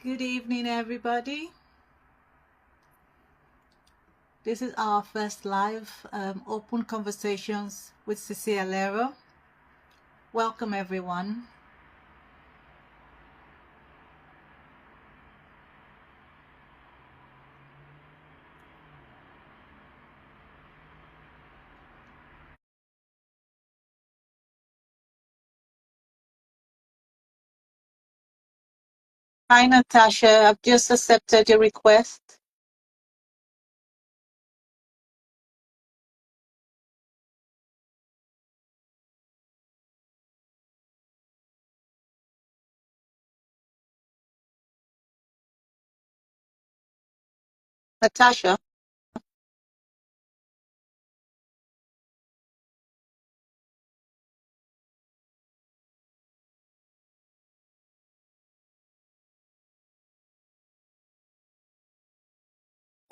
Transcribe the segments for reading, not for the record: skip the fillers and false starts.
Good evening, everybody. This is our first live open conversations with Sisi Alero. Welcome, everyone. Hi, Natasha. I've just accepted your request. Natasha.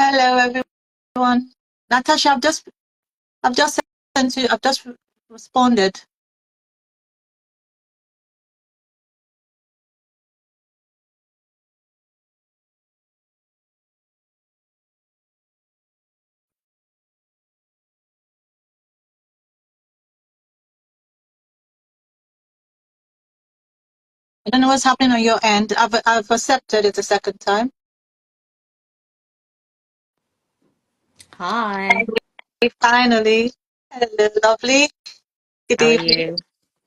Hello, everyone. Natasha, I've just sent you. I've just responded. I don't know what's happening on your end. I've accepted it a second time. Hi. Finally. Hello, lovely. Good How are evening. you?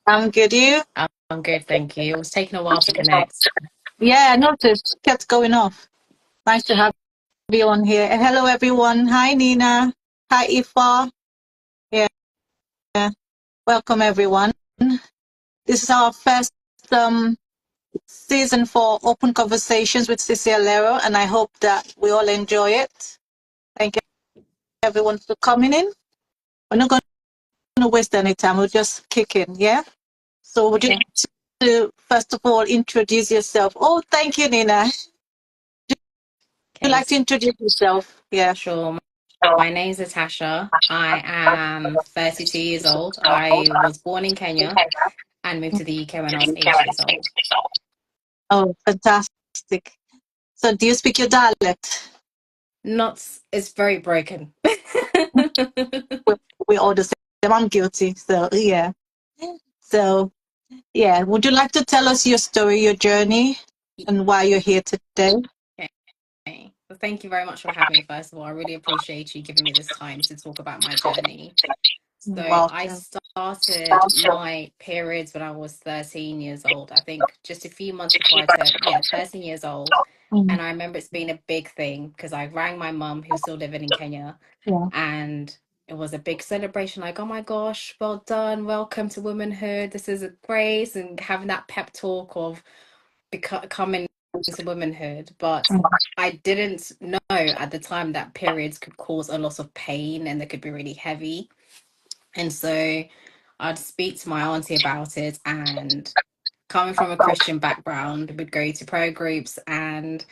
I'm good. You? I'm good, thank you. It was taking a while to connect. Yeah, I noticed. Kept going off. Nice to have you on here. And hello, everyone. Hi, Nina. Hi, Ifa. Yeah, welcome, everyone. This is our first season for Open Conversations with Sisi Alero, and I hope that we all enjoy it. Thank you, everyone, for coming in. We're not going to waste any time. We'll just kick in, yeah? So would you Okay. like to, first of all, introduce yourself? Oh, thank you, Nina. Would you Okay, like to introduce yourself? Yeah. sure. My name's Natasha. I am 32 years old. I was born in Kenya and moved to the UK when I was 8 years old. Oh, fantastic. So do you speak your dialect? Not, it's very broken. we we all the same. I'm guilty. So yeah. So yeah. Would you like to tell us your story, your journey, and why you're here today? Okay. Well, thank you very much for having me, first of all. I really appreciate you giving me this time to talk about my journey. So You're I welcome. started my periods when I was 13 years old. I think just a few months before I turned, 13 years old. Mm, And I remember it's been a big thing because I rang my mum, who's still living in Kenya, yeah. and it was a big celebration. Like, oh my gosh, well done, welcome to womanhood. This is a grace, and having that pep talk of coming into womanhood. But Mm, I didn't know at the time that periods could cause a lot of pain and they could be really heavy. And so I'd speak to my auntie about it, and coming from a Christian background, we'd go to prayer groups and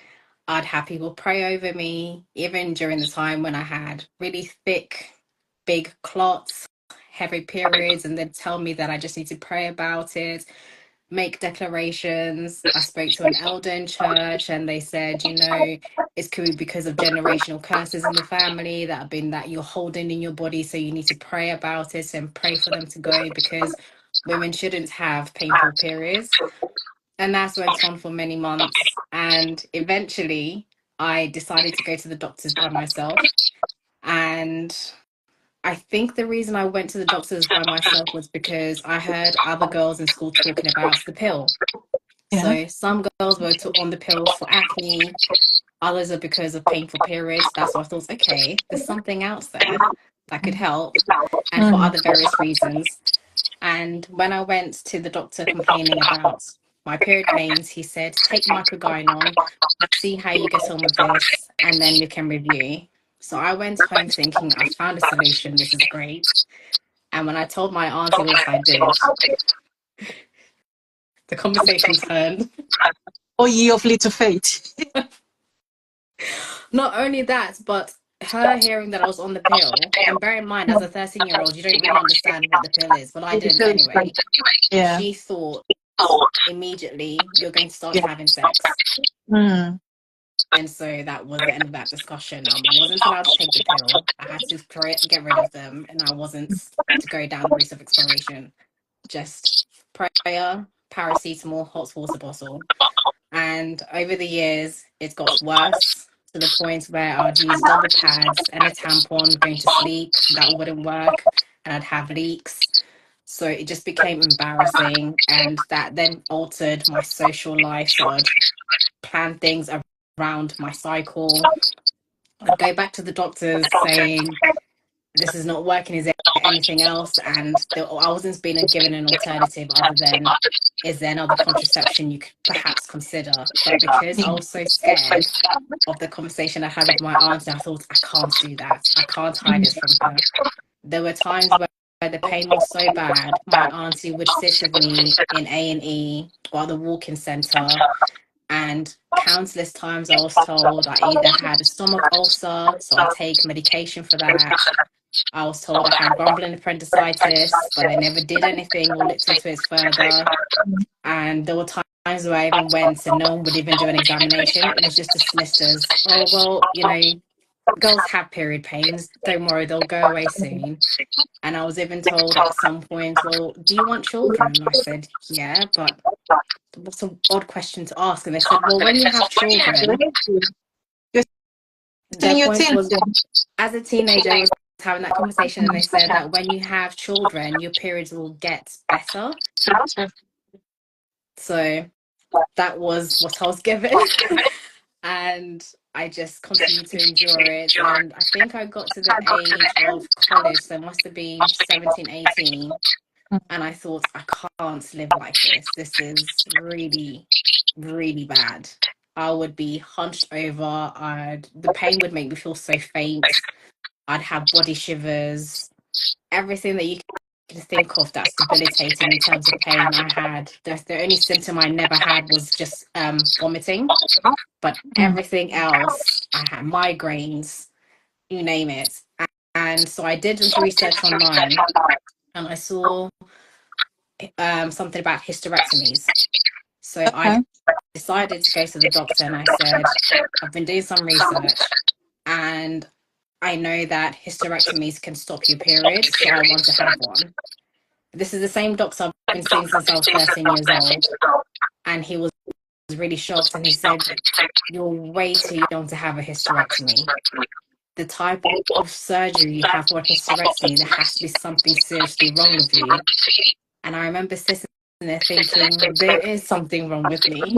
I'd have people pray over me, even during the time when I had really thick, big clots, heavy periods, and they'd tell me that I just need to pray about it, make declarations. I spoke to an elder in church and they said, it could be because of generational curses in the family that have been that you're holding in your body. So you need to pray about it and pray for them to go because women shouldn't have painful periods. And that's went on for many months. And eventually I decided to go to the doctors by myself. And I think the reason I went to the doctors by myself was because I heard other girls in school talking about the pill. yeah. So some girls were on the pill for acne, others are because of painful periods. That's why I thought, okay, there's something else there that could help, and for Mm, other various reasons. And when I went to the doctor complaining about my period pains, he said, take microgynon, see how you get on with this, and then we can review. So I went home thinking, I found a solution. This is great. And when I told my auntie what I did, the conversation turned. oh, ye of little faith. Not only that, but her hearing that I was on the pill, and bear in mind, as a 13-year-old, you don't really understand what the pill is, but I didn't anyway. Yeah. She thought immediately you're going to start Yeah. having sex. Mm. And so that was the end of that discussion. I wasn't allowed to take the pill. I had to get rid of them, and I wasn't to go down the route of exploration. Just prayer, paracetamol, hot water bottle. And over the years, it got worse to the point where I'd use double pads and a tampon going to sleep. That wouldn't work, and I'd have leaks. So it just became embarrassing, and that then altered my social life. So I'd plan things around my cycle. I'd go back to the doctors saying, this is not working. Is there anything else? And I wasn't being given an alternative other than, is there another contraception you could perhaps consider? But because I was so scared of the conversation I had with my auntie, I thought, I can't do that. I can't hide this from her. There were times where the pain was so bad, my auntie would sit with me in A&E or the walk-in centre, and countless times I was told I either had a stomach ulcer, so I take medication for that. I was told I had grumbling appendicitis, but they never did anything or looked into it further. And there were times where I even went and no one would even do an examination. It was just dismissed as, oh, well, girls have period pains. Don't worry, they'll go away soon. And I was even told at some point, well, do you want children? And I said, yeah, but what's an odd question to ask? And they said, well, when you have children, You're still their in your point teens. was, as a teenager, I was having that conversation, and they said that when you have children, your periods will get better. So that was what I was given. And I just continued to endure it. And I think I got to the age of college, so it must have been 17, 18. And I thought, I can't live like this. This is really, really bad. I would be hunched over. The pain would make me feel so faint. I'd have body shivers, everything that you can think of that's debilitating in terms of pain. I had the only symptom I never had was just vomiting, but everything else, I had migraines, you name it. And so I did this research online, and I saw something about hysterectomies. So I Okay. decided to go to the doctor, and I said, I've been doing some research, and I know that hysterectomies can stop your period, so I want to have one. This is the same doctor I've been seeing since I was 13 years old. And he was really shocked, and he said, you're way too young to have a hysterectomy. The type of surgery you have for a hysterectomy, there has to be something seriously wrong with you. And I remember sitting there thinking, there is something wrong with me.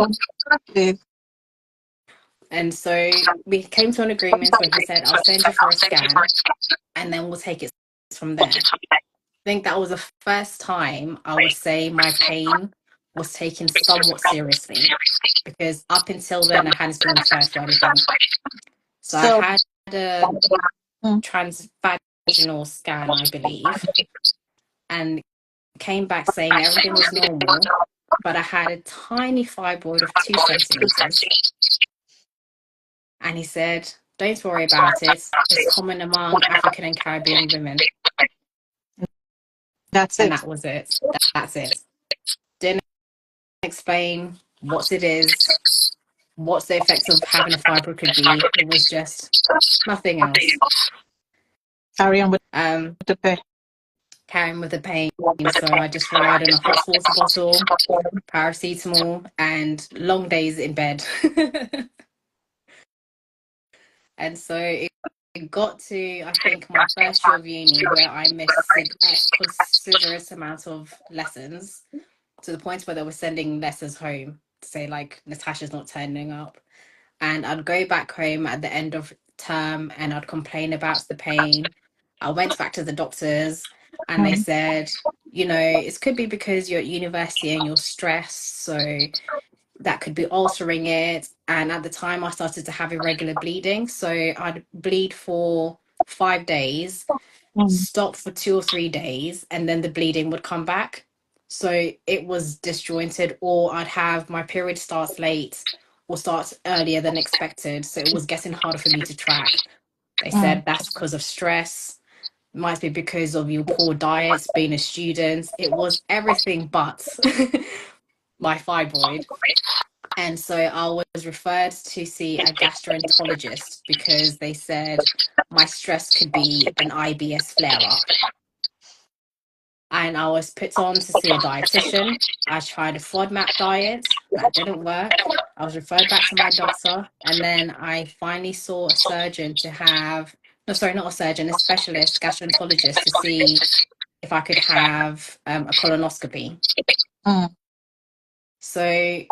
And so we came to an agreement where he said, I'll send you for a scan, and then we'll take it from there. I think that was the first time I would say my pain was taken somewhat seriously, because up until then I hadn't been referred for anything. So I So, had a transvaginal scan, I believe, and came back saying everything was normal, but I had a tiny fibroid of 2 centimeters. And he said, don't worry about it. It's common among African and Caribbean women. that's And it. that was it. That's it. Didn't explain what it is, what the effects of having a fibroid could be. It was just nothing else. Carry on with the pain. Carrying with the pain. So I just relied on a hot water bottle, paracetamol, and long days in bed. And so it got to, I think, my first year of uni, where I missed a considerate amount of lessons, to the point where they were sending letters home to say, like, Natasha's not turning up. And I'd go back home at the end of term, and I'd complain about the pain. I went back to the doctors, and they said, it could be because you're at university and you're stressed, so that could be altering it. And at the time, I started to have irregular bleeding. So I'd bleed for 5 days, stop for 2 or 3 days, and then the bleeding would come back. So it was disjointed, or I'd have my period starts late or starts earlier than expected. So it was getting harder for me to track. They said that's because of stress, might be because of your poor diets, being a student. It was everything but my fibroid. And so I was referred to see a gastroenterologist because they said my stress could be an IBS flare up. And I was put on to see a dietitian. I tried a FODMAP diet. That didn't work. I was referred back to my doctor. And then I finally saw a surgeon to have, no, sorry, not a surgeon, a specialist gastroenterologist to see if I could have a colonoscopy. So I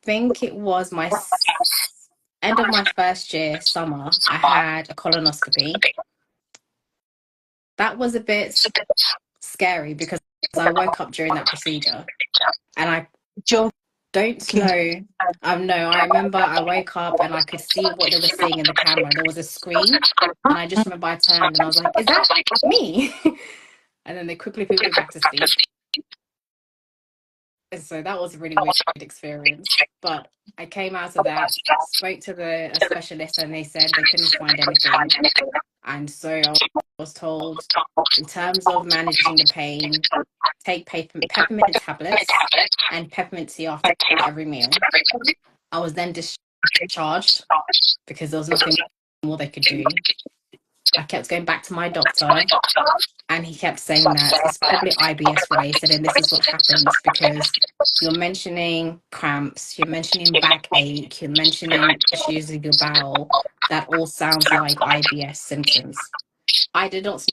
think it was my end of my first year, summer, I had a colonoscopy. That was a bit scary because I woke up during that procedure and I don't know. No, I remember I woke up and I could see what they were seeing in the camera. There was a screen and I just remember I turned and I was like, is that me? And then they quickly put me back to sleep. And so that was a really weird experience. But I came out of that, spoke to a specialist, and they said they couldn't find anything. And so I was told, in terms of managing the pain, take peppermint tablets and peppermint tea after every meal. I was then discharged because there was nothing more they could do. I kept going back to my doctor, and he kept saying that it's probably IBS related, and this is what happens because you're mentioning cramps, you're mentioning backache, you're mentioning issues with your bowel. That all sounds like IBS symptoms. I did not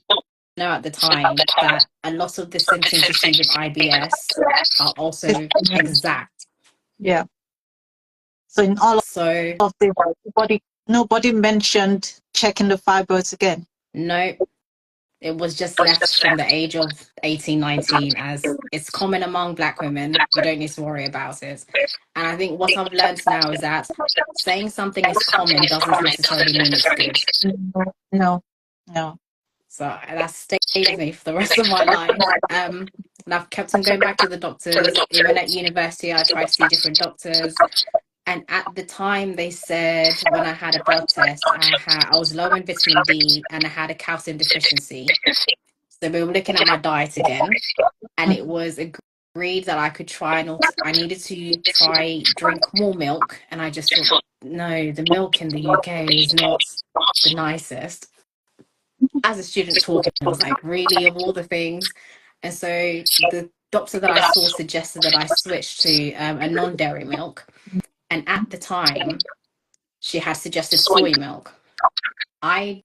know at the time that a lot of the symptoms you see with IBS are also exact. Yeah. So in all of the body, nobody mentioned checking the fibroids again. No, it was just left from the age of 18, 19, as it's common among Black women. You don't need to worry about it. And I think what I've learned now is that saying something is common doesn't necessarily mean it's good. No. So that stayed with me for the rest of my life. And I've kept on going back to the doctors. Even at university, I tried to see different doctors. And at the time, they said when I had a blood test, I was low in vitamin D and I had a calcium deficiency. So we were looking at my diet again, and it was agreed that I could try I needed to try drink more milk. And I just thought, no, the milk in the UK is not the nicest. As a student talking, I was like, really, of all the things? And so the doctor that I saw suggested that I switch to a non-dairy milk. And at the time, she had suggested soy milk. I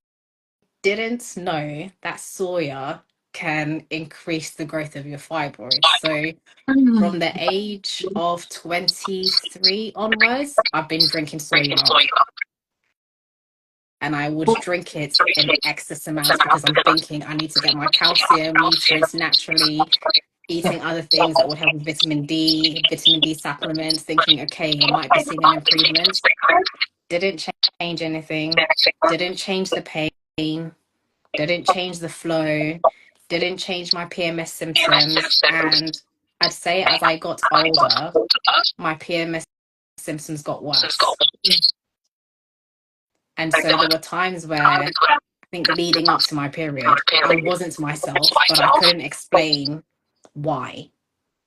didn't know that soya can increase the growth of your fibroids. So from the age of 23 onwards, I've been drinking soy milk. And I would drink it in excess amounts because I'm thinking I need to get my calcium, nutrients naturally, eating other things that would help with vitamin D supplements, thinking, okay, I might be seeing an improvement. Didn't change anything, didn't change the pain, didn't change the flow, didn't change my PMS symptoms. And I'd say as I got older, my PMS symptoms got worse. And so there were times where I think leading up to my period, I wasn't myself, but I couldn't explain why.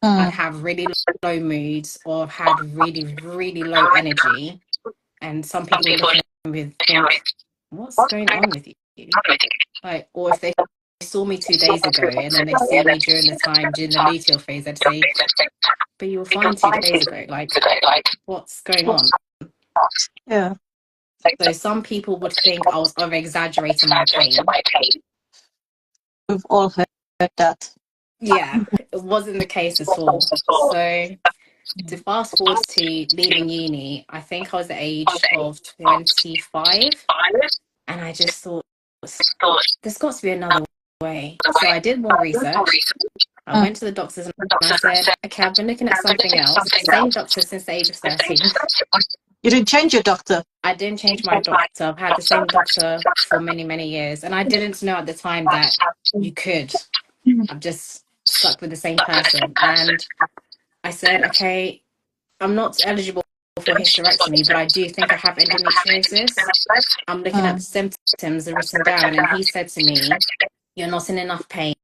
I'd have really low moods or had really, really low energy. And some people would look at me and think, what's going on with you? Like, or if they saw me 2 days ago and then they see me during the luteal phase, they'd say, but you were fine 2 days ago. Like, what's going on? Yeah. So some people would think I was over-exaggerating my pain. We've all heard that. Yeah, it wasn't the case at all. So to fast forward to leaving uni, I think I was the age of 25. And I just thought, there's got to be another way. So I did more research. I went to the doctors and I said, okay, I've been looking at something else. Same doctor since the age of 13. You didn't change your doctor? I didn't change my doctor. I've had the same doctor for many, many years. And I didn't know at the time that you could. I've just stuck with the same person. And I said, okay, I'm not eligible for hysterectomy, but I do think I have endometriosis. I'm looking at the symptoms are written down. And he said to me, you're not in enough pain.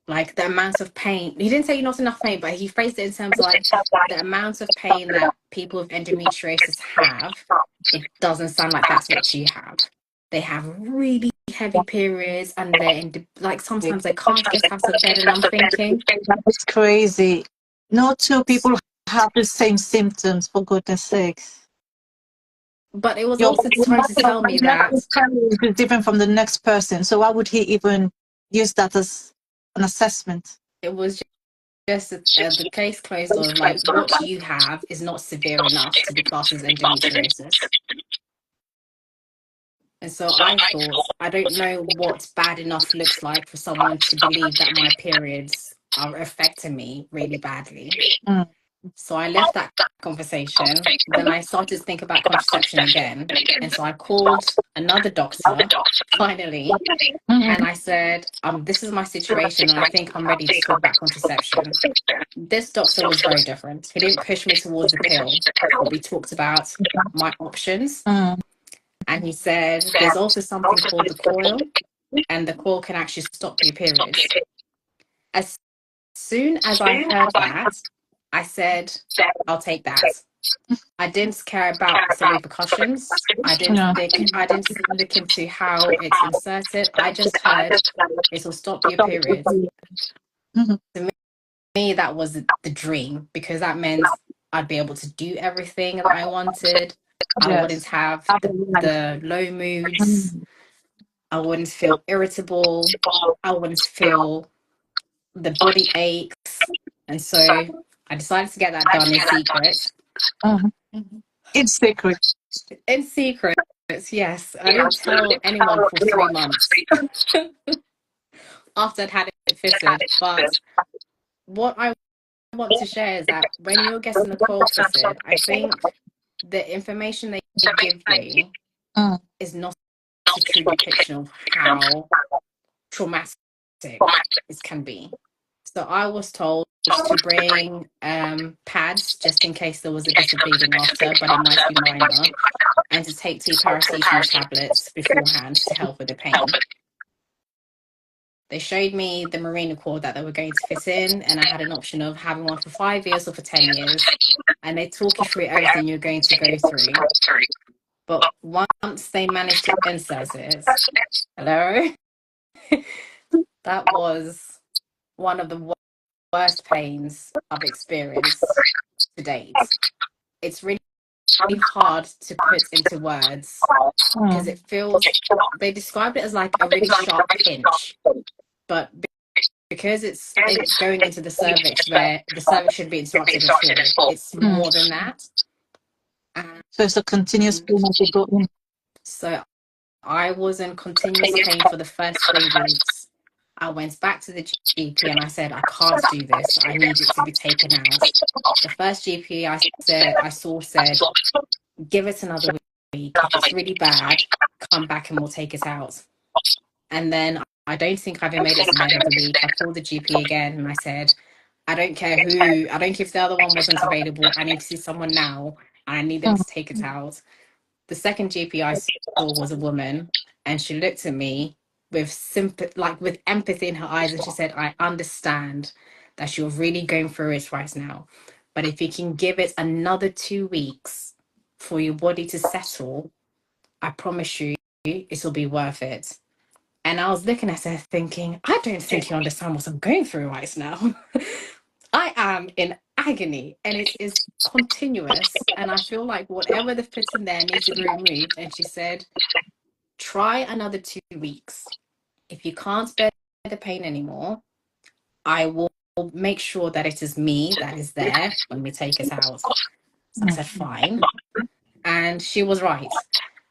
Like the amount of pain. He didn't say not enough pain, but he phrased it in terms of like the amount of pain that people with endometriosis have. It doesn't sound like that's what you have. They have really heavy periods, and like sometimes they can't get out of bed. And I'm thinking, That's crazy. No two people have the same symptoms, for goodness sakes. but it was also trying to tell me that is different from the next person. So why would he even use that as an assessment? it was just the case closed of like what you have is not severe enough to be classed as endometriosis. And so I thought, I don't know what bad enough looks like for someone to believe that my periods are affecting me really badly. Mm. So I left that conversation. Then I started to think about contraception again. And so I called another doctor, finally, and I said, this is my situation, and I think I'm ready to talk about contraception. This doctor was very different. He didn't push me towards the pill, but we talked about my options. And he said, there's also something called the coil, and the coil can actually stop your periods. As soon as I heard that, I said, I'll take that. I didn't care about the repercussions. I didn't look into how it's inserted. I just heard it will stop your periods. To me, that was the dream, because that meant I'd be able to do everything that I wanted. I wouldn't have the low moods. I wouldn't feel irritable. I wouldn't feel the body aches. And so I decided to get that done in secret. In secret. In secret, yes. I didn't tell anyone for 3 months after I'd had it fitted. But what I want to share is that when you're getting the coil fitted, I think the information they give you is not a true depiction of how traumatic it can be. So I was told to bring pads just in case there was a bit of bleeding after, but it might be minor, and to take 2 paracetamol tablets beforehand to help with the pain. They showed me the merino cord that they were going to fit in, and I had an option of having one for 5 years or for 10 years. And they talk you through everything you're going to go through. But once they managed to insert it, hello, that was one of the worst pains I've experienced to date. It's really hard to put into words because it feels, they described it as like a really sharp pinch, but because it's going into the cervix where the cervix should be interrupted at all, it's more than that. So it's a continuous pain as you go in. So I was in continuous pain for the first 3 weeks. I went back to the GP and I said, I can't do this. I need it to be taken out. The first GP I saw said, give it another week. If it's really bad, come back and we'll take it out. And then I don't think I've made it to the end of the week. I called the GP again and I said, I don't care if the other one wasn't available. I need to see someone now and I need them to take it out. The second GP I saw was a woman, and she looked at me with sympathy, like with empathy in her eyes, and she said, I understand that you're really going through it right now, but if you can give it another 2 weeks for your body to settle, I promise you it will be worth it. And I was looking at her thinking, I don't think you understand what I'm going through right now. I am in agony and it is continuous. And I feel like whatever they've put in there needs to be removed. And she said, try another 2 weeks. If you can't bear the pain anymore, I will make sure that it is me that is there when we take it out. So I said, fine. And she was right.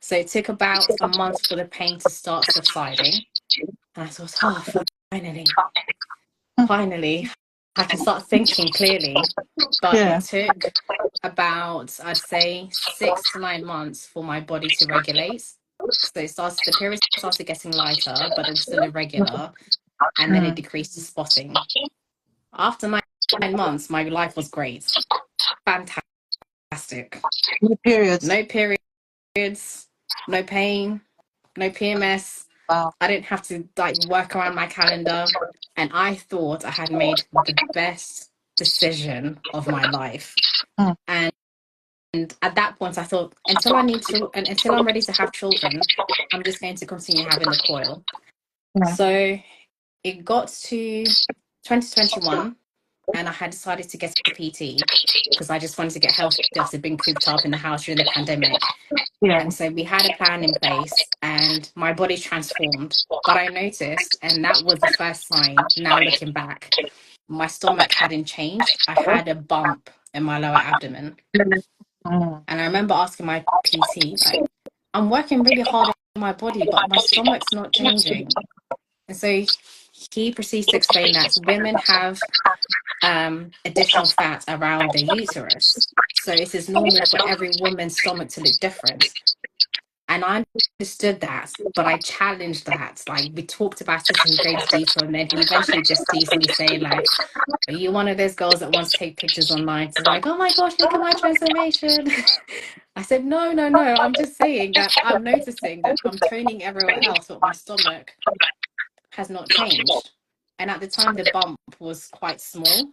So it took about a month for the pain to start subsiding. And I thought, oh, finally, I can start thinking clearly. But it took about, I'd say, 6 to 9 months for my body to regulate. So the period started getting lighter, but it was still irregular. And then it decreased to spotting. After 9 months, my life was great. Fantastic. No periods. No periods, no pain, no PMS. Wow. I didn't have to like work around my calendar. And I thought I had made the best decision of my life. Mm. And at that point, I thought, until I need to, and until I'm ready to have children, I'm just going to continue having the coil. Yeah. So it got to 2021, and I had decided to get a PT because I just wanted to get healthy after being cooped up in the house during the pandemic. Yeah. And so we had a plan in place, and my body transformed. But I noticed, and that was the first sign, now looking back, my stomach hadn't changed. I had a bump in my lower abdomen. Mm. And I remember asking my PT, like, I'm working really hard on my body, but my stomach's not changing. And so he proceeds to explain that women have additional fat around the uterus. So it is normal for every woman's stomach to look different. And I understood that, but I challenged that. Like, we talked about it in great detail, and then he eventually just teased me, saying, like, are you one of those girls that wants to take pictures online? So like, oh my gosh, look at my transformation. I said, no, no, no. I'm just saying that I'm noticing that I'm toning everywhere else, but my stomach has not changed. And at the time, the bump was quite small,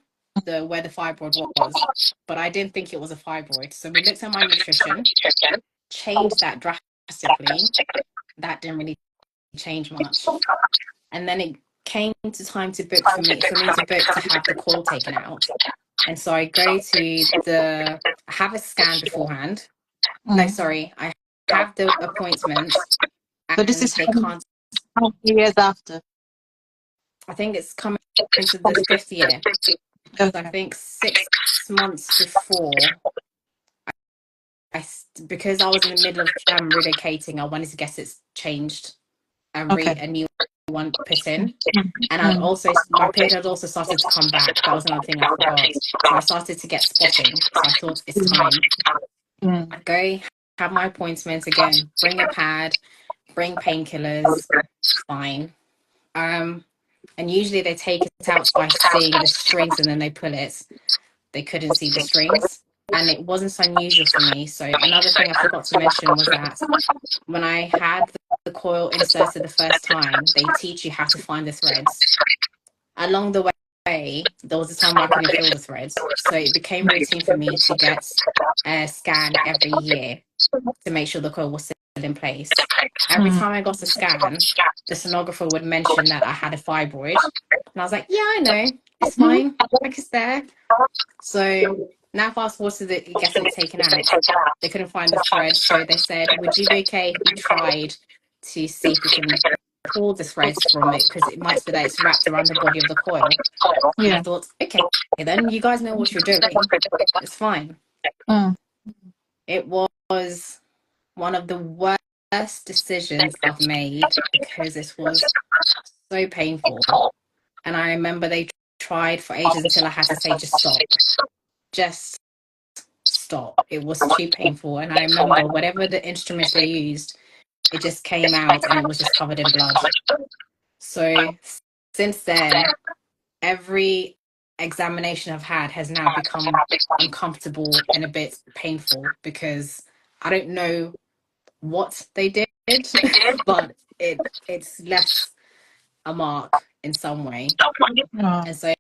where the fibroid was, but I didn't think it was a fibroid. So we looked at my nutrition, changed that drastically. That didn't really change much. And then it came to time to book for me to book to have the coil taken out. And so I go to I have a scan beforehand. No, sorry, I have the appointment, So this and is they can't. how many years after? I think it's coming into the 5th year. So I think 6 months before, because I was in the middle of relocating, I wanted to get it changed and a new one put in. And I'd also, my period had also started to come back. That was another thing I forgot. So I started to get spotting. So I thought it's time. I'd go have my appointment again, bring a pad, bring painkillers, fine. And usually they take it out by seeing the strings and then they pull it. They couldn't see the strings. And it wasn't unusual for me. So another thing I forgot to mention was that when I had the coil inserted the first time, they teach you how to find the threads. Along the way, there was a time where I couldn't feel the threads. So it became routine for me to get a scan every year to make sure the coil was still in place. Every time I got a scan, the sonographer would mention that I had a fibroid. And I was like, yeah, I know. It's fine. Like, it's there. So now fast forward to getting it taken out. They couldn't find the thread. So they said, would you be okay if we tried to see if we can pull the threads from it? Because it might be that it's wrapped around the body of the coil. And I thought, okay, then you guys know what you're doing. It's fine. It was one of the worst decisions I've made because it was so painful. And I remember they tried for ages until I had to say, just stop. Just stop. It was too painful. And I remember whatever the instruments they used, it just came out and it was just covered in blood. So since then, every examination I've had has now become uncomfortable and a bit painful because I don't know what they did, but it's left a mark in some way. And so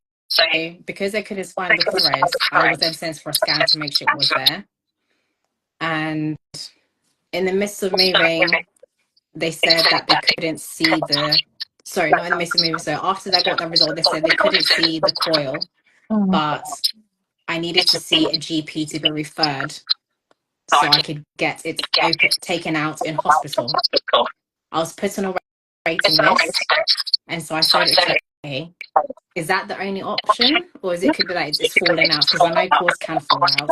because they couldn't find the threads, I was then sent for a scan to make sure it was there. And in the midst of moving, they said that they couldn't see sorry, not in the midst of moving. So after they got that result, they said they couldn't see the coil, but I needed to see a GP to be referred so I could get it taken out in hospital. I was put on a waiting list. And so I said, okay, is that the only option? Or is it could be like it's falling out? Because I know coils can fall out.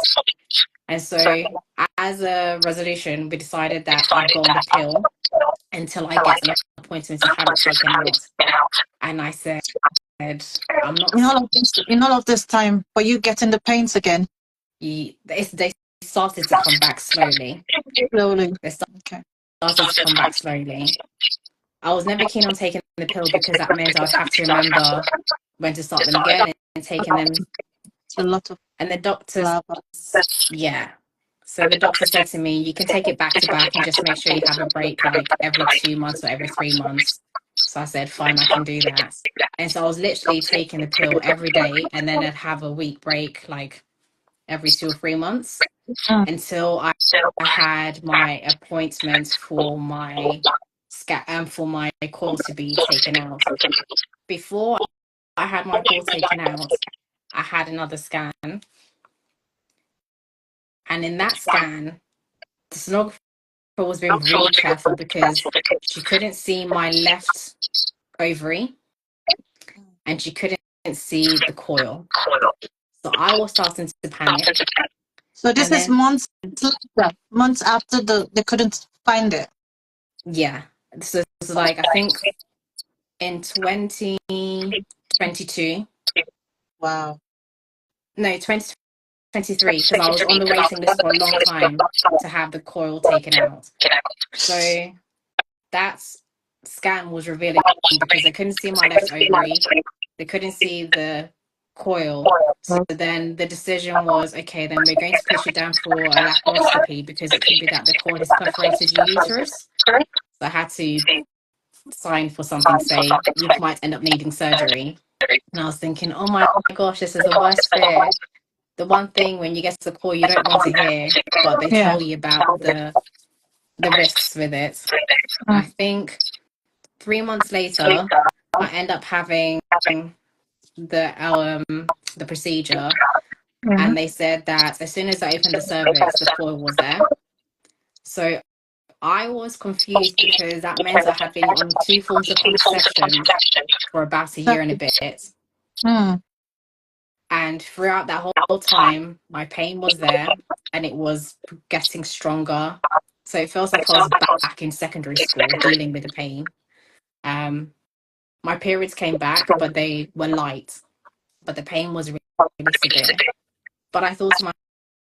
And so as a resolution, we decided that I'd go on the pill until I get an appointment to have it taken out. And I said, I'm not... In all of this time, were you getting the pains again? They started to come back slowly. They started to come back slowly. I was never keen on taking the pill because that meant I would have to remember when to start them again and taking them. It's a lot of... And the doctor, yeah. So the doctor said to me, you can take it back to back and just make sure you have a break like every 2 months or every 3 months. So I said, fine, I can do that. And so I was literally taking the pill every day, and then I'd have a week break, like every 2 or 3 months, until I had my appointment for my for my coil to be taken out. Before I had my coil taken out, I had another scan, and in that scan, the sonographer was being really careful because she couldn't see my left ovary and she couldn't see the coil. So I was starting to panic. So this And is then, months after they couldn't find it. yeah. So it was like, I think in 2022. Wow. No, 2023, because I was on the waiting list for a long time to have the coil taken out. So that scan was revealing because they couldn't see my left ovary, they couldn't see the coil. So then the decision was, okay, then we're going to put you down for a laparoscopy because it could be that the coil has perforated your uterus. So I had to sign for something, say you might end up needing surgery. And I was thinking, oh my gosh, this is the worst fear. The one thing when you get to the coil you don't want to hear, but they tell you about the risks with it. I think 3 months later, I end up having the procedure, and they said that as soon as I opened the cervix, the coil was there. So I was confused because that meant I had been on 2 forms of contraception for about a year and a bit. And throughout that whole time, my pain was there and it was getting stronger. So it feels like I was back in secondary school dealing with the pain. My periods came back, but they were light, but the pain was really, really severe. But I thought to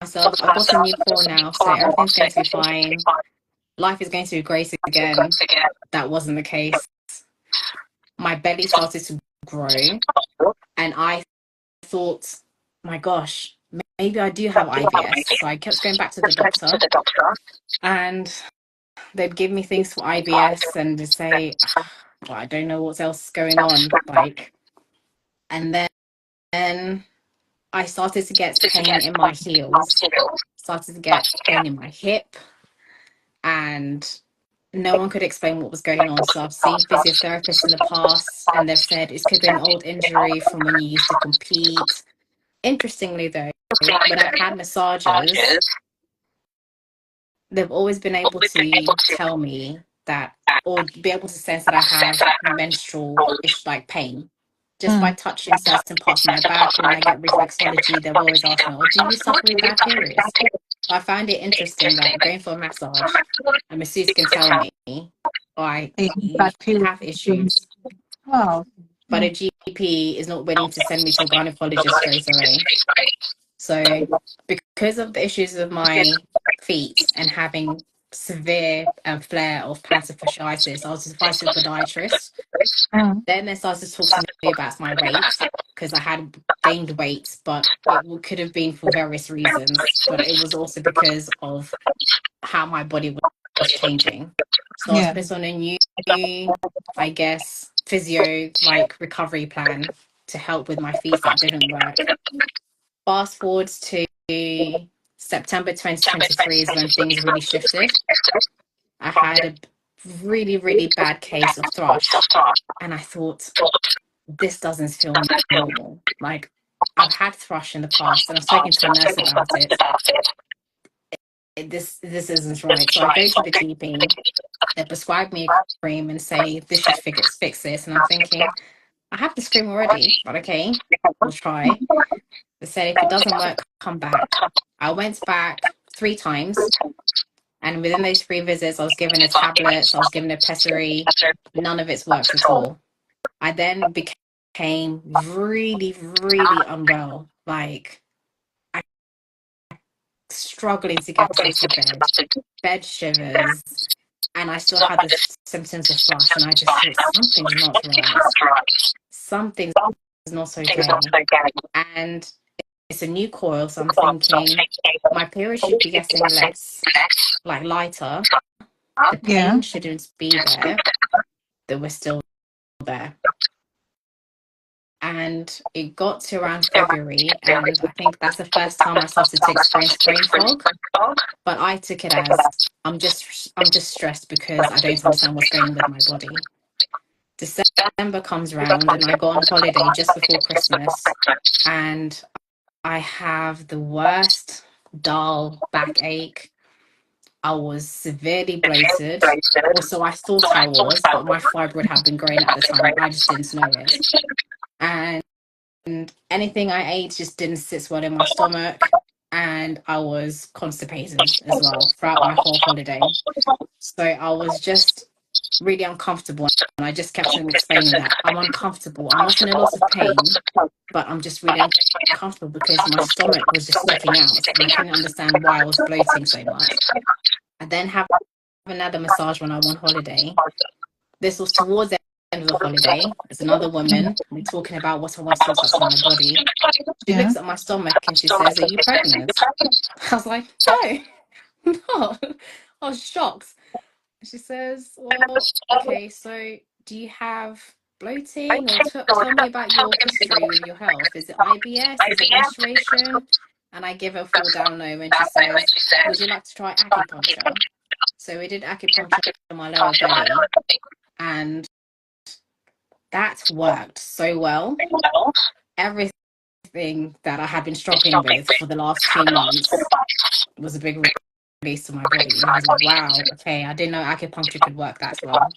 myself, I've got a new core now, so everything's going to be fine. Life is going to be great again. That wasn't the case. My belly started to grow, and I thought, my gosh, maybe I do have IBS. So I kept going back to the doctor, and they'd give me things for IBS and just say, well, I don't know what else is going on. Like, and then I started to get pain in my heels, started to get pain in my hip, and no one could explain what was going on. So I've seen physiotherapists in the past, and they've said it could be an old injury from when you used to compete. Interestingly, though, when I've had massages, they've always been able to tell me that, or be able to sense that I have menstrual-ish like pain just by touching certain parts of my back. Or when I get reflexology, they've always asked me, oh, do you suffer with bad periods? So I find it interesting that going for a massage, a masseuse can tell me, oh, you have issues. Wow. But a GP is not willing to send me to a gynecologist straight away. So because of the issues with my feet and having severe flare of plantar fasciitis, I was advised to a podiatrist. Then they started to talk to me about my weight because I had gained weight, but it could have been for various reasons. But it was also because of how my body was changing. So I was put on a new, I guess, physio like recovery plan to help with my feet that didn't work. Fast forward to September 2023 is when things really shifted. I had a really, really bad case of thrush, and I thought, this doesn't feel normal. Like, I've had thrush in the past, and I've spoken to a nurse about it. This isn't right. So I go to the GP, they prescribe me a cream and say this should fix this, and I'm thinking, I have this cream already, but okay, we'll try. They said if it doesn't work, come back. I went back 3 times, and within those 3 visits, I was given a tablet, I was given a pessary. None of it's worked at all. I then became really, really unwell, like struggling to get out of bed shivers, and I still had the symptoms of thrush, and I just thought something's not right. Something's not okay. And it's a new coil, so I'm thinking my period should be getting less, like lighter. The pain shouldn't be there. That we're still there. And it got to around February, and I think that's the first time I started to experience brain fog. But I took it as I'm just stressed because I don't understand what's going on with my body. December comes around and I go on holiday just before Christmas, and I have the worst dull backache. I was severely bloated, or so I thought I was, but my fibroid had been growing at the time. I just didn't know it. And anything I ate just didn't sit well in my stomach. And I was constipated as well throughout my whole holiday. So I was just really uncomfortable. And I just kept on explaining that I'm uncomfortable. I'm not in a lot of pain, but I'm just really uncomfortable because my stomach was just sticking out and I couldn't understand why I was bloating so much. I then have another massage when I'm on holiday. This was towards the end of the holiday. There's another woman. We're talking about what I want to sort out in my body. She looks at my stomach and she says, "Are you pregnant?" I was like, "No, no." I was shocked. She says, "Well, okay, so do you have bloating, or tell me about your history with your health? Is it IBS? Is it menstruation?" And I give her a full down no, and she says, "Would you like to try acupuncture?" So we did acupuncture on my lower belly, and that worked so well. Everything that I had been struggling with for the last 2 months was a big release to my body. And I was like, wow, okay, I didn't know acupuncture could work that well.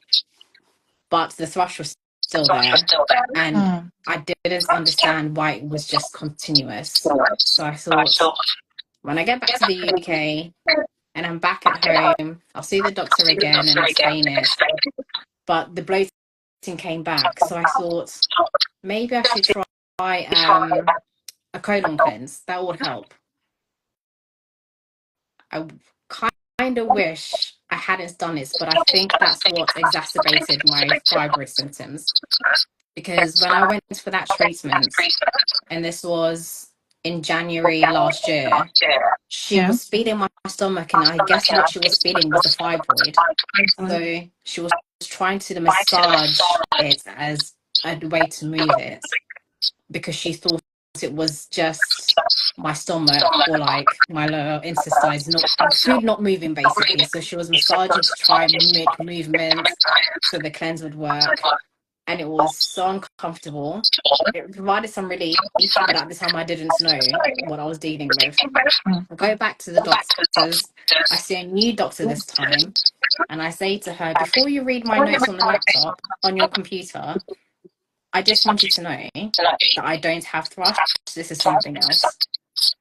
But the thrush was still there. And I didn't understand why it was just continuous. So I thought, when I get back to the UK and I'm back at home, I'll see the doctor again and explain it. But the bloating came back. So I thought, maybe I should try a colon cleanse. That would help. I kind of wish I hadn't done it, but I think that's what exacerbated my fibroid symptoms. Because when I went for that treatment, and this was in January last year, she was feeling my stomach, and I guess what she was feeling was the fibroid. So she was trying to massage it as a way to move it, because she thought it was just my stomach or like my lower intestines, not food not moving basically. So she was massaging to try and make movements so the cleanse would work, and it was so uncomfortable. It provided some relief, but at the time I didn't know what I was dealing with. I go back to the doctors. I see a new doctor this time, and I say to her, "Before you read my notes on the laptop on your computer, I just want you to know that I don't have thrush. This is something else."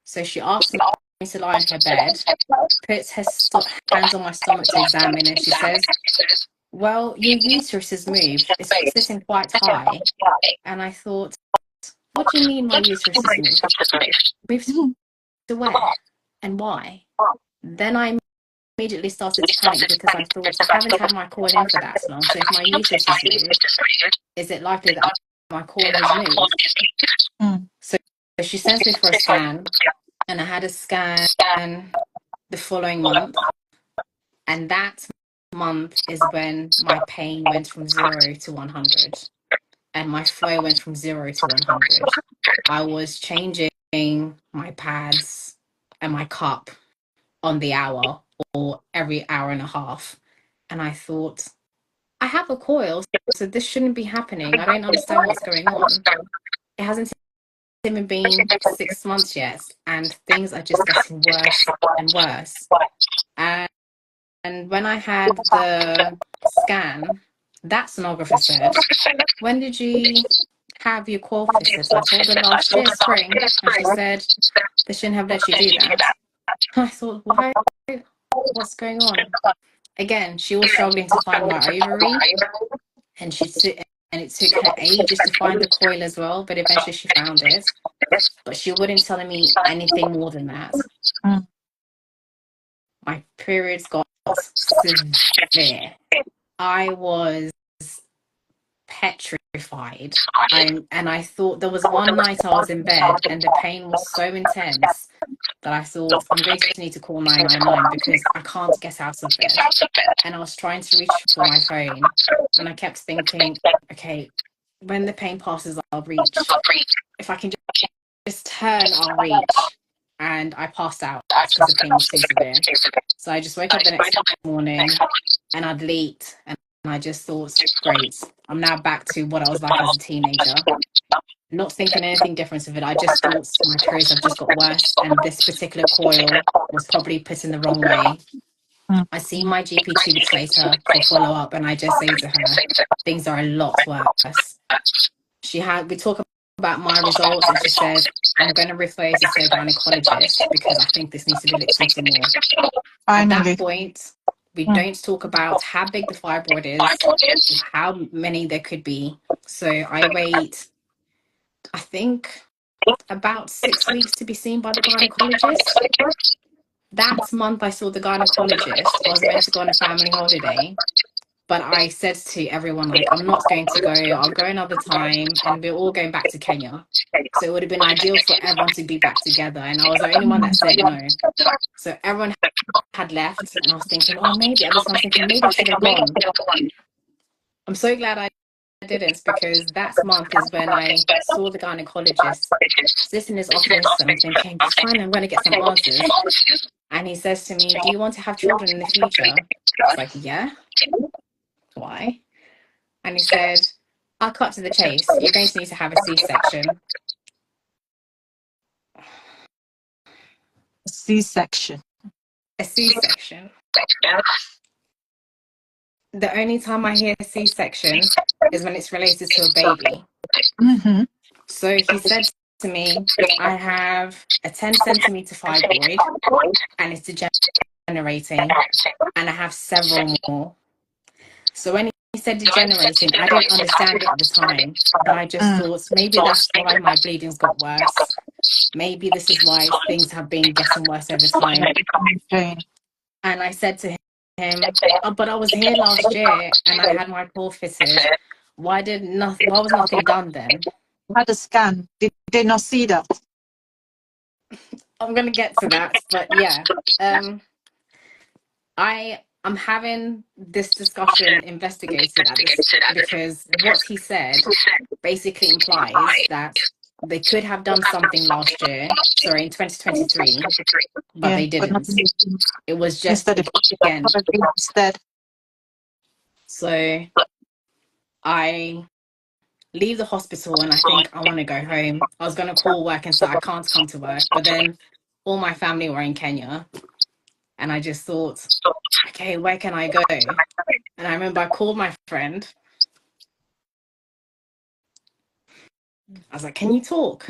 So she asked me to lie on her bed, puts her hands on my stomach to examine, and she says, "Well, your uterus has moved. It's sitting quite high." And I thought, what do you mean my uterus has moved? Moved to where? And why? Then I immediately started to panic because I thought, I haven't had my call in for that long. So if my uterus has moved, is it likely that my core has moved? So she sends me for a scan, and I had a scan the following month, and that month is when my pain went from 0 to 100, and my flow went from 0 to 100. I was changing my pads and my cup on the hour or every hour and a half, and I thought, I have a coil, so this shouldn't be happening. I don't understand what's going on. It hasn't even been 6 months yet, and things are just getting worse and worse. And when I had the scan, that sonographer said, "When did you have your coil fitted?" So I told her last year, spring, and she said, "They shouldn't have let you do that." I thought, why? What's going on? Again, she was struggling to find my ovary, and it took her ages to find the coil as well, but eventually she found it. But she wouldn't tell me anything more than that. My periods got severe. I was petrified. And I thought there was one night I was in bed and the pain was so intense that I thought I'm going to need to call 999 because I can't get out of bed. And I was trying to reach for my phone and I kept thinking, okay, when the pain passes, I'll reach. If I can just turn, I'll reach. And I passed out because the pain was too severe. So I just woke up the next morning and I'd leaked and I just thought, great, I'm now back to what I was like as a teenager. Not thinking anything different of it. I just thought my periods have just got worse and this particular coil was probably put in the wrong way. I see my GP 2 weeks later for follow-up and I just say to her, things are a lot worse. We talk about my results and she says, I'm going to refer you to a gynecologist because I think this needs to be looked into more. At that point, we don't talk about how big the fibroid is or how many there could be. So I wait, I think, about 6 weeks to be seen by the gynecologist. That month I saw the gynecologist. I was meant to go on a family holiday, but I said to everyone, like, I'm not going to go. I'll go another time, and we're all going back to Kenya. So it would have been ideal for everyone to be back together. And I was the only one that said no. So everyone had left, and I was thinking, oh, maybe at this time I was thinking maybe I should have gone. I'm so glad I didn't because that month is when I saw the gynecologist sit in his office and I'm thinking, fine, I'm going to get some answers. And he says to me, do you want to have children in the future? It's like, yeah. Why? And he said, I'll cut to the chase. You're going to need to have a C-section. C-section. A C-section. The only time I hear C-section is when it's related to a baby. Mm-hmm. So he said to me, I have a 10 centimeter fibroid and it's degenerating, and I have several more. So when he said degenerating, I didn't understand it at the time, but I just thought maybe that's why my bleeding's got worse. Maybe this is why things have been getting worse over time. Okay. And I said to him, oh, but I was here last year and I had my core fitted. Why was nothing done then? Had a scan. Did they not see that? I'm gonna get to that, but yeah. I'm having this discussion investigated at this because what he said basically implies that they could have done something last year, sorry, in 2023, but they didn't. It was just again. So I leave the hospital and I think I want to go home. I was going to call work and say I can't come to work, but then all my family were in Kenya and I just thought, okay, where can I go? And I remember I called my friend. I was like, can you talk?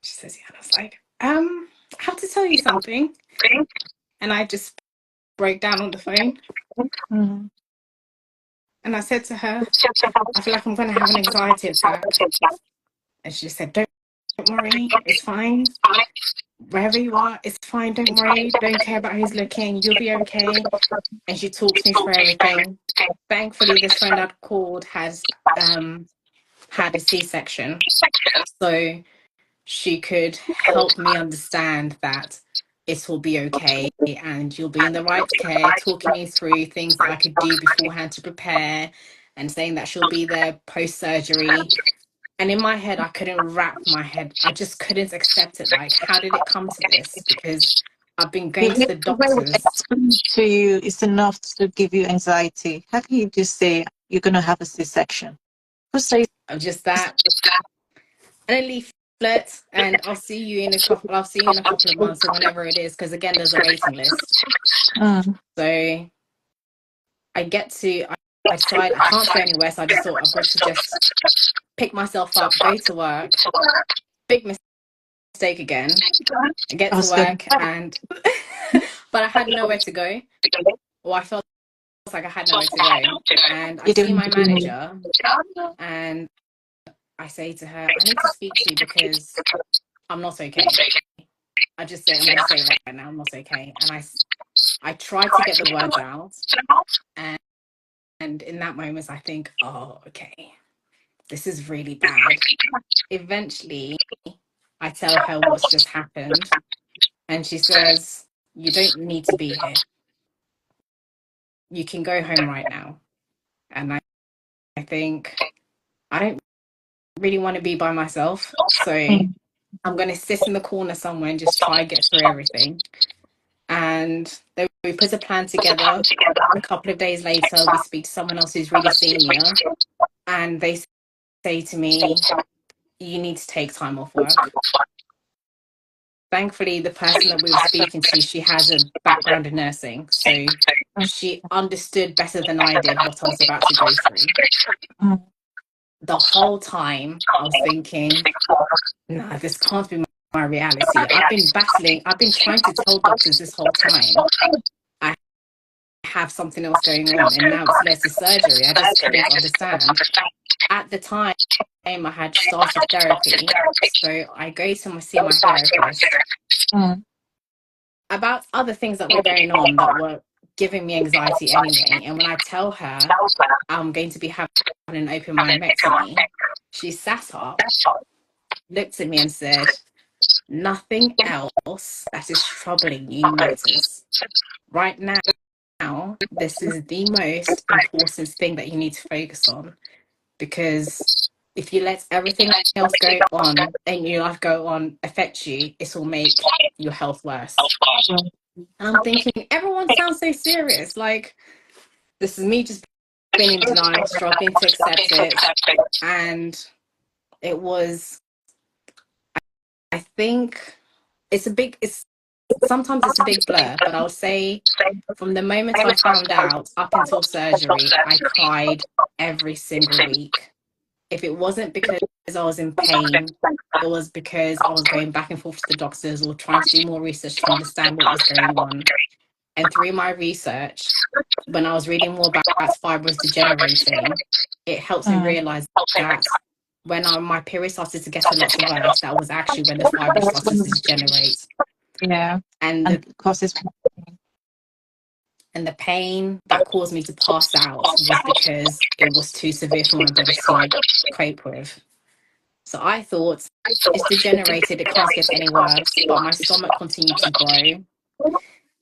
She says, yeah. And I was like, I have to tell you something. And I just broke down on the phone. Mm-hmm. And I said to her, I feel like I'm going to have an anxiety attack. And she said, don't worry, it's fine. Wherever you are, it's fine. Don't worry. Don't care about who's looking. You'll be okay. And she talks me through everything. Thankfully, this friend I'd called has had a C-section. So she could help me understand that it will be okay and you'll be in the right care, talking me through things that I could do beforehand to prepare and saying that she'll be there post-surgery. And in my head, I couldn't wrap my head. I just couldn't accept it. Like, how did it come to this? Because I've been going to the doctors. To you, it's enough to give you anxiety. How can you just say you're going to have a C-section? Who says Just that? And a leaflet, and I'll see you in a couple of months or whenever it is, because again, there's a waiting list. So I decide I can't go anywhere, so I just thought I've got to just pick myself up, go to work. Big mistake again. I get to work and but I had nowhere to go. Or I felt like I had nowhere to go. And I see my manager and I say to her, I need to speak to you because I'm not okay. I'm going to say right now, I'm not okay. And I tried to get the words out and in that moment, I think, oh, okay, this is really bad. Eventually, I tell her what's just happened, and she says, "You don't need to be here. You can go home right now." And I think, I don't really want to be by myself. So I'm going to sit in the corner somewhere and just try and get through everything. And then we put a plan together. A couple of days later, we speak to someone else who's really senior, and they say to me, "You need to take time off work." Thankfully, the person that we were speaking to, she has a background in nursing. So she understood better than I did what I was about to go through. The whole time I was thinking, nah, this can't be my reality. I've been battling, I've been trying to tell doctors this whole time I have something else going on, and now it's led to surgery. I just couldn't understand. At the time, I had started therapy. So I go to see my therapist about other things that were going on that were giving me anxiety anyway. And when I tell her I'm going to be having an open myomectomy, she sat up, looked at me and said, "Nothing else that is troubling you matters. Right now, this is the most important thing that you need to focus on, because if you let everything else go on and your life go on affect you, it will make your health worse." And I'm thinking, everyone sounds so serious. Like, this is me just being in denial, struggling to accept it. And it was, I think it's sometimes it's a big blur, but I would say from the moment I found out up until surgery, I cried every single week. If it wasn't because I was in pain, it was because I was going back and forth to the doctors or trying to do more research to understand what was going on. And through my research, when I was reading more about fibroids degenerating, it helps me realize that when my period started to get a lot worse, that was actually when the fibroids started to degenerate. Yeah. And causes the pain that caused me to pass out was because it was too severe for my body to cope with. So I thought, it's degenerated, it can't get any worse, but my stomach continued to grow.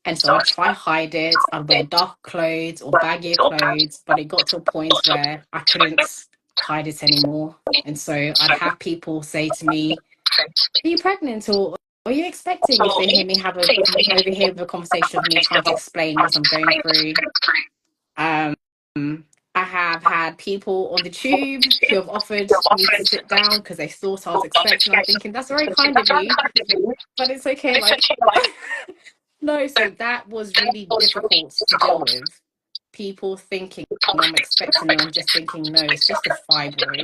And so I'd try hide it. I'd wear dark clothes or baggier clothes, but it got to a point where I couldn't hide it anymore. And so I'd have people say to me, "Are you pregnant, or are you expecting?" If they hear me overhear the conversation of me trying to explain what I'm going through. Um, I have had people on the tube who have offered me to sit down because they thought I was expecting. I'm thinking, that's very kind of you, but it's okay. Like, no, so that was really difficult to deal with. People thinking I'm expecting, and I'm just thinking, no, it's just a fibroid.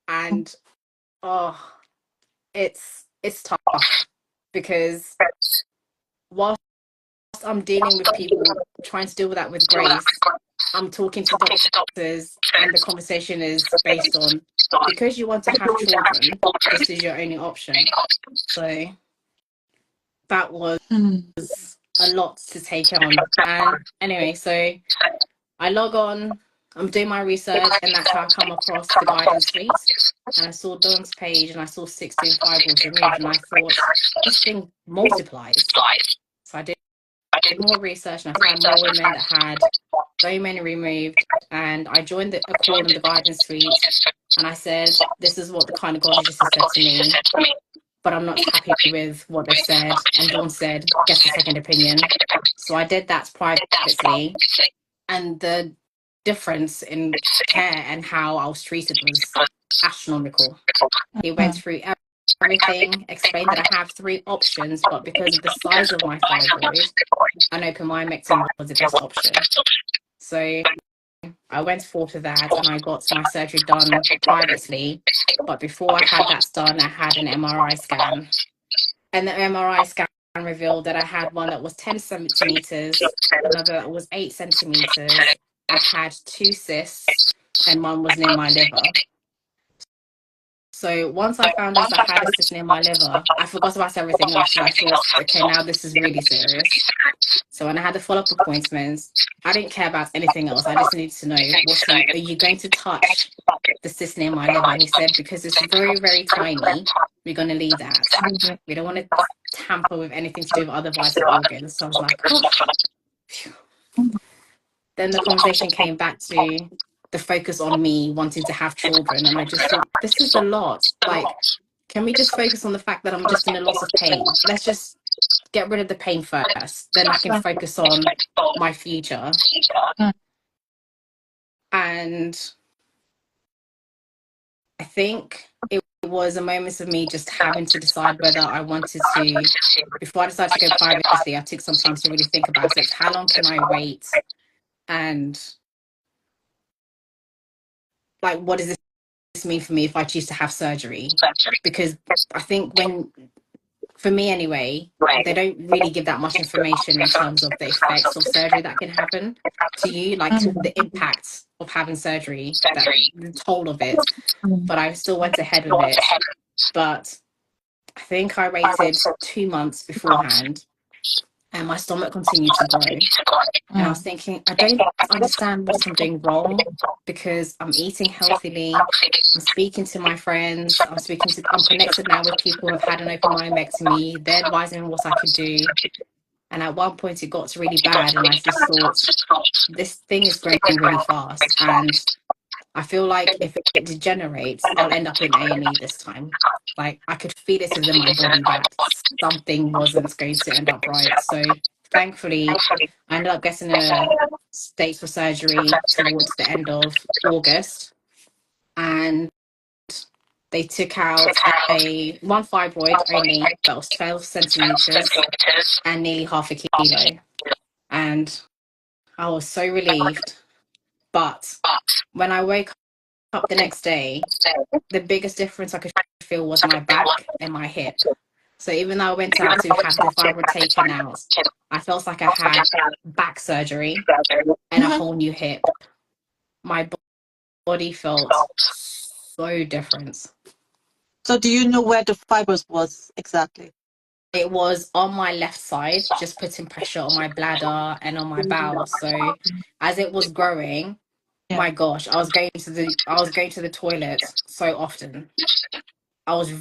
And oh, it's tough, because whilst I'm dealing with people trying to deal with that with grace, I'm talking to doctors, and the conversation is based on, because you want to have children, this is your only option. So that was a lot to take on. And anyway, so I log on, I'm doing my research, and that's how I come across the guidance suite. And I saw Dawn's page, and I saw 16 fibroids removed, and I thought, this thing multiplies. So I did more research, and I found more women that had so many removed. And I joined a call in the guidance suite, and I said, this is what the gynecologist has said to me, but I'm not happy with what they've said. And Dawn said, get a second opinion. So I did that privately. And the difference in care and how I was treated was astronomical. He went through everything, explained that I have 3 options, but because of the size of my fibroid, an open myomectomy was the best option. So I went forth with that, and I got my surgery done privately. But before I had that done, I had an MRI scan. And the MRI scan revealed that I had one that was 10 centimeters, another that was 8 centimeters. I had 2 cysts, and one was near my liver. So once I found out I had a cyst near my liver, I forgot about everything else, and I thought, okay, now this is really serious. So when I had the follow-up appointments, I didn't care about anything else. I just needed to know, are you going to touch the cyst near my liver? And he said, because it's very, very tiny, we're going to leave that. We don't want to tamper with anything to do with other vital organs. So I was like, oh. Phew. Then the conversation came back to the focus on me wanting to have children. And I just thought, this is a lot. Like, can we just focus on the fact that I'm just in a lot of pain? Let's just get rid of the pain first. Then I can focus on my future. And I think it was a moment of me just having to decide whether I wanted to, before I decided to go privately, I took some time to really think about it. How long can I wait? And like, what does this mean for me if I choose to have surgery? Because I think for me anyway, they don't really give that much information in terms of the effects of surgery that can happen to you, like the impact of having surgery, that the toll of it. But I still went ahead with it. But I think I waited 2 months beforehand, and my stomach continued to grow. And I was thinking, I don't understand what I'm doing wrong, because I'm eating healthily, I'm speaking to my friends, I'm connected now with people who have had an open myomectomy. They're advising me what I could do. And at one point it got really bad, and I just thought, this thing is growing really fast, and I feel like if it degenerates, I'll end up in A&E this time. Like, I could feel it within my body that something wasn't going to end up right. So thankfully, I ended up getting a state for surgery towards the end of August, and they took out one fibroid only that was 12 centimeters and nearly half a kilo. And I was so relieved. But when I woke up the next day, the biggest difference I could feel was my back and my hip. So even though I went out to have the fibroid taken out, I felt like I had back surgery and a whole new hip. My body felt so different. So do you know where the fibers was exactly? It was on my left side, just putting pressure on my bladder and on my bowels. So as it was growing, my gosh, I was going to the toilet so often. I was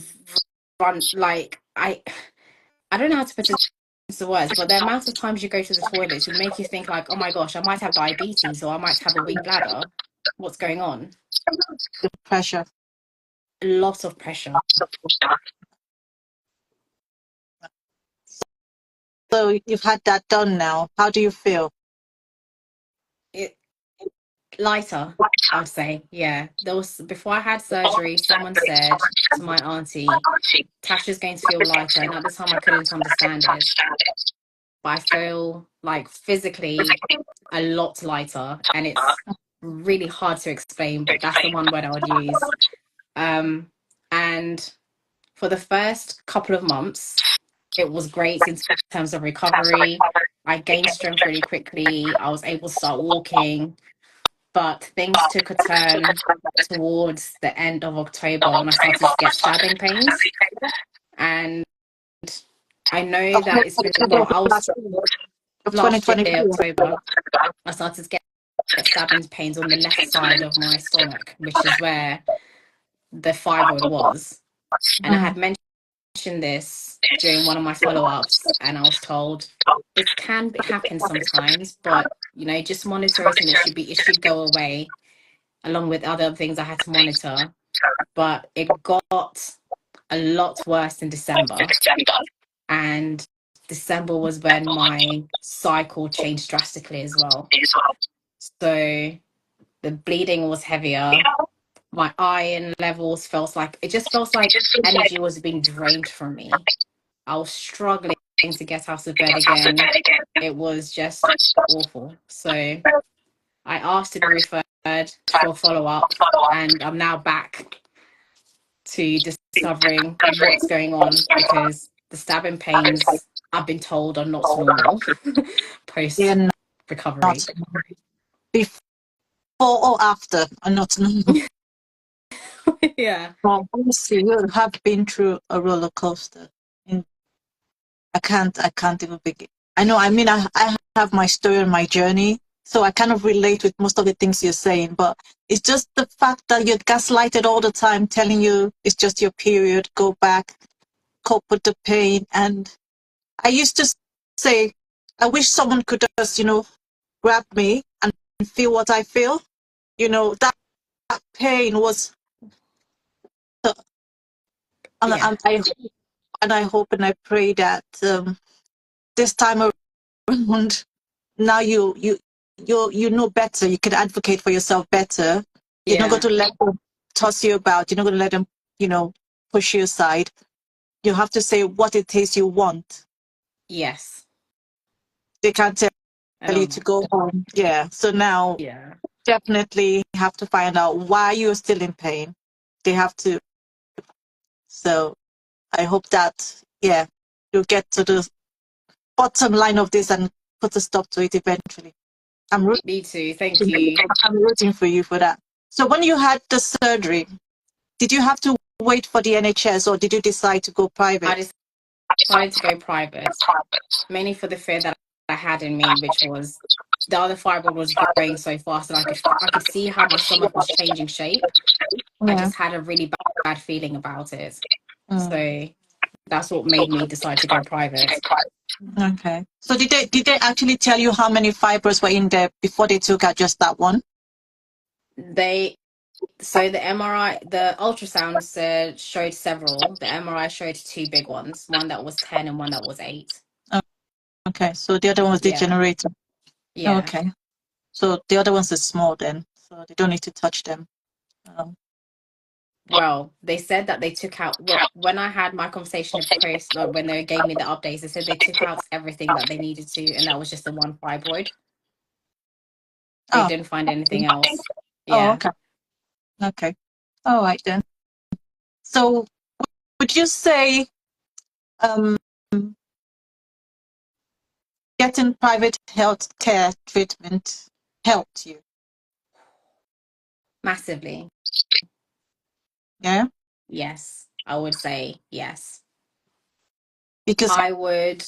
like, I don't know how to put it into words, but the amount of times you go to the toilet would make you think like, oh my gosh, I might have diabetes, or I might have a weak bladder. What's going on? The pressure. A lot of pressure. So you've had that done now. How do you feel? Lighter, I would say. Yeah. There was, before I had surgery, someone said to my auntie, Tasha's going to feel lighter. And at the time I couldn't understand it. But I feel like physically a lot lighter, and it's really hard to explain, but that's the one word I would use. And for the first couple of months, it was great in terms of recovery. I gained strength really quickly. I was able to start walking, but things took a turn towards the end of October when I started to get stabbing pains. And I know that it's been, well, I was last year, October, I started to get stabbing pains on the left side of my stomach, which is where the fibroid was. And I had mentioned this during one of my follow-ups, and I was told it can happen sometimes, but just monitor it, and it should go away, along with other things I had to monitor. But it got a lot worse in December, and December was when my cycle changed drastically as well. So the bleeding was heavier. My iron levels it just felt like energy was being drained from me. I was struggling to get out of bed again. It was just awful. So I asked to be referred for a follow-up, and I'm now back to discovering what's going on, because the stabbing pains, I've been told, are not normal post recovery. Before or after are not normal. Yeah. Well, honestly, you have been through a roller coaster. I can't even begin. I know. I mean, I have my story and my journey. So I kind of relate with most of the things you're saying, but it's just the fact that you're gaslighted all the time, telling you it's just your period, go back, cope with the pain. And I used to say, I wish someone could just, grab me and feel what I feel. That pain was, and, Yeah. I hope and I pray that this time around, now you know better. You can advocate for yourself better. You're not going Yeah. to let them toss you about. You're not going to let them, push you aside. You have to say what it is you want. Yes. They can't tell And you to go home. Yeah. So now yeah. definitely have to find out why you're still in pain. They have to. So I hope that, yeah, you'll get to the bottom line of this and put a stop to it eventually. I'm rooting, Me too. Thank you. I'm rooting for you for that. So when you had the surgery, did you have to wait for the NHS or did you decide to go I private? decided to go private, mainly for the fear that I had in me, which was the other fibroid was growing so fast, and I could see how my stomach was changing shape. I Yeah. just had a really bad feeling about it. Mm. So that's what made me decide to go private. Okay. So did they actually tell you how many fibers were in there before they took out just that one? So the MRI, the ultrasound showed several. The MRI showed two big ones, one that was 10 and one that was 8. Oh, okay. So the other one was Yeah. degenerated. Yeah. Okay. So the other ones are small then, so they don't need to touch them. Um, Well, they said that they took out, well, when I had my conversation with Chris, like when they gave me the updates, they said they took out everything that they needed to, and that was just the one fibroid. They oh. didn't find anything else. Oh, Yeah. okay. Okay. All right then. So would you say um, getting private health care treatment helped you? Massively. Yeah. Yes. I would say yes. Because I would,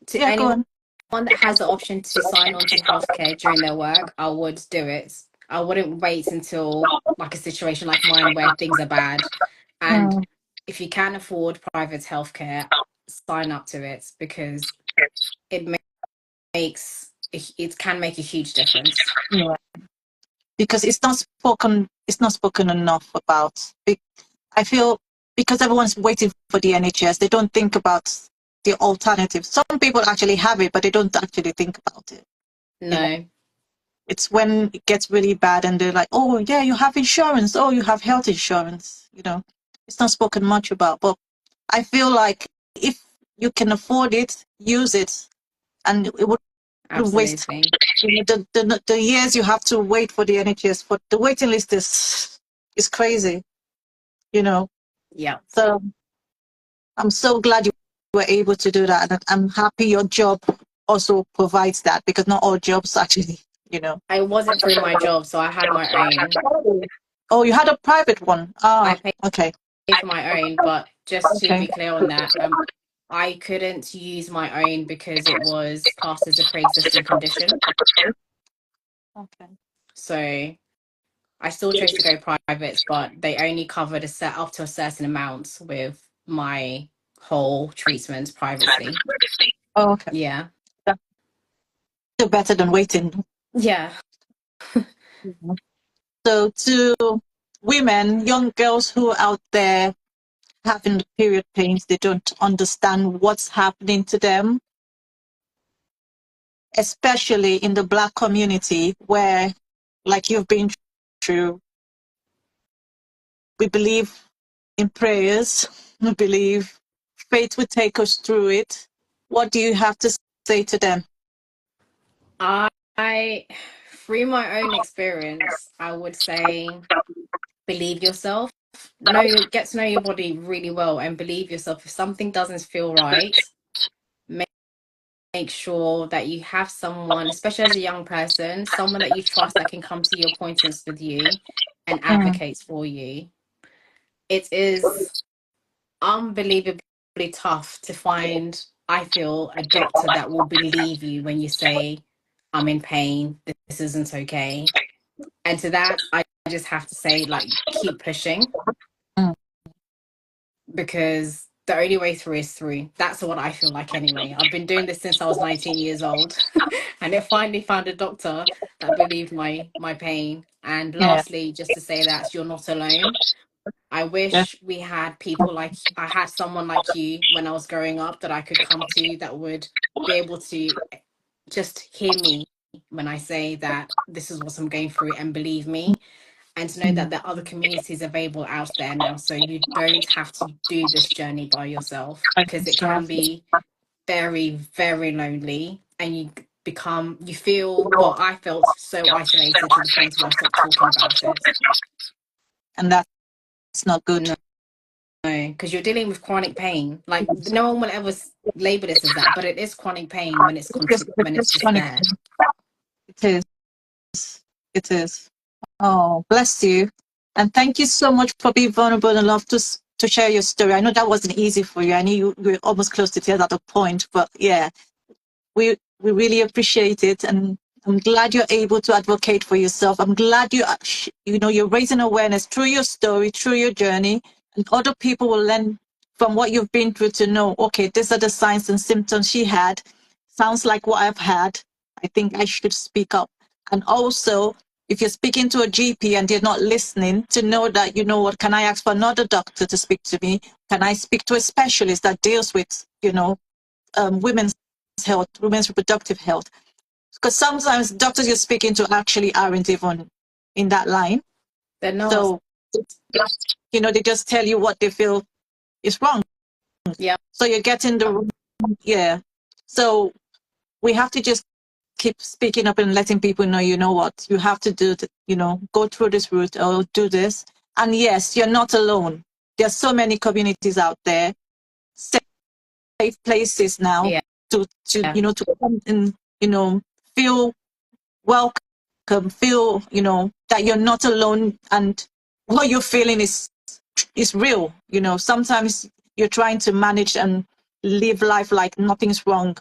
to yeah, go anyone on. that has the option to sign on to healthcare during their work, I would do it. I wouldn't wait until like a situation like mine where things are bad. And Mm, if you can afford private healthcare, sign up to it because it it can make a huge difference. yeah. Because it's not spoken enough about. I feel because everyone's waiting for the NHS, they don't think about the alternative. Some people actually have it, but they don't actually think about it. You know, No, it's when it gets really bad and they're like, "Oh, yeah, you have insurance. Oh, you have health insurance." It's not spoken much about. But I feel like if you can afford it, use it, and it wouldn't waste absolutely. the years you have to wait for the NHS. For the waiting list is crazy. You know, Yeah. so I'm so glad you were able to do that. And I'm happy your job also provides that because not all jobs actually, you know. I wasn't through my job, so I had my own. Oh, you had a private one. I Ah, paid okay. for my own, but just to Okay. be clear on that, I couldn't use my own because it was classed as a pre-existing condition. Okay. So I still chose to go private, but they only covered a set up to a certain amount with my whole treatment privately. Oh, okay. Yeah. That's still better than waiting. Yeah. Mhm. So to women, young girls who are out there having the period pains, they don't understand what's happening to them, especially in the Black community where, like you've been through, we believe in prayers, we believe faith will take us through it. What do you have to say to them? I through my own experience, I would say believe yourself. Get to know your body really well and believe yourself. If something doesn't feel right, make sure that you have someone, especially as a young person, someone that you trust that can come to your appointments with you and Mm, advocates for you. It is unbelievably tough to find, I feel, a doctor that will believe you when you say, I'm in pain. This isn't okay. And to that, I just have to say, like, keep pushing, Mm. because the only way through is through. That's what I feel like anyway. I've been doing this since I was 19 years old, and it finally found a doctor that believed my pain. And Yeah. lastly, just to say that you're not alone. I Yeah. wish we had people like I had someone like you when I was growing up that I could come to that would be able to just hear me when I say that this is what I'm going through and believe me, and to know Mm. that there are other communities available out there now, so you don't have to do this journey by yourself, because it Yeah. can be very, very lonely, and you feel, well, I felt so isolated to the point where I stopped talking about it. And that's not good. No, because you're dealing with chronic pain. Like, no one will ever label this as that, but it is chronic pain when it's when it's just Chronic. there. It is. It is. Oh, bless you. And thank you so much for being vulnerable and love to share your story. I know that wasn't easy for you. I knew you were almost close to tears at a point, but yeah, we really appreciate it. And I'm glad you're able to advocate for yourself. I'm glad you're raising awareness through your story, through your journey, and other people will learn from what you've been through to know, okay, these are the signs and symptoms she had. Sounds like what I've had. I think I should speak up. And also, if you're speaking to a GP and they're not listening, to know that, you know what, can I ask for another doctor to speak to me? Can I speak to a specialist that deals with, women's health, women's reproductive health? Because sometimes doctors you're speaking to actually aren't even in that line. They're not. So, they just tell you what they feel is wrong. Yeah. So you're getting yeah. So we have to just keep speaking up and letting people know, you know what, you have to do, go through this route or do this. And yes, you're not alone. There's so many communities out there, safe places now Yeah. to come and, feel welcome, feel, that you're not alone and what you're feeling is real. Sometimes you're trying to manage and live life like nothing's wrong.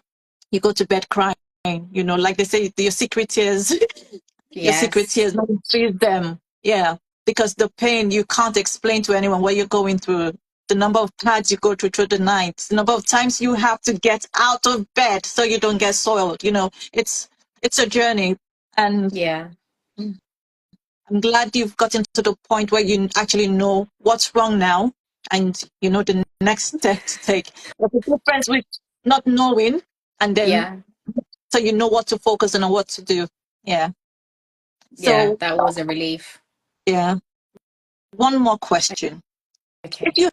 You go to bed crying, like they say, your secret tears, your secret Yes. tears, no one sees them. Yeah, because the pain, you can't explain to anyone what you're going through. The number of pads you go through the night, the number of times you have to get out of bed so you don't get soiled. It's a journey, and Yeah. I'm glad you've gotten to the point where you actually know what's wrong now, and you know the next step to take. There's a difference with not knowing and then, Yeah. so you know what to focus on and what to do. Yeah. Yeah. So That was a relief. yeah, one more question. Okay. If you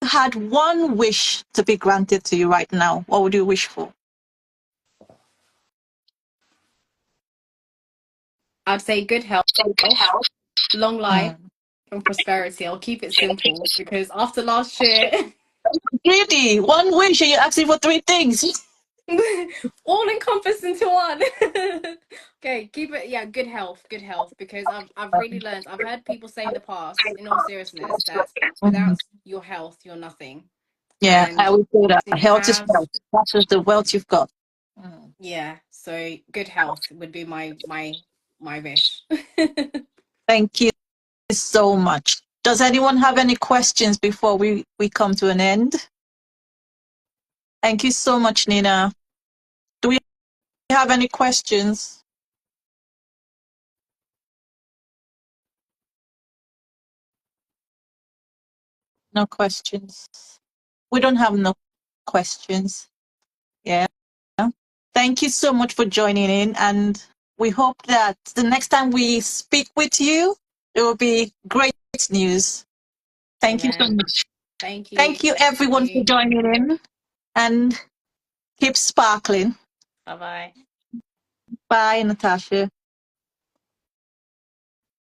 had one wish to be granted to you right now, what would you wish for? I'd say good health, Good health. long life, and prosperity. I'll keep it simple because after last year, Really? One wish and you're asking for three things? all encompassed into one. Okay, keep it. Yeah, good health. Because I've really learned. I've heard people say in the past, in all seriousness, that without your health, you're nothing. Yeah, And I would say that to health is have, wealth. That is the wealth you've got. yeah. So good health would be my wish. Thank you so much. Does anyone have any questions before we come to an end? Thank you so much, Nina. Do we have any questions? No questions. We don't have no questions. Yeah. Thank you so much for joining in, and we hope that the next time we speak with you, it will be great news. Thank you so Amen. much. Thank you. Thank you, everyone, for You. joining in, and keep sparkling. Bye bye. Bye, Natasha.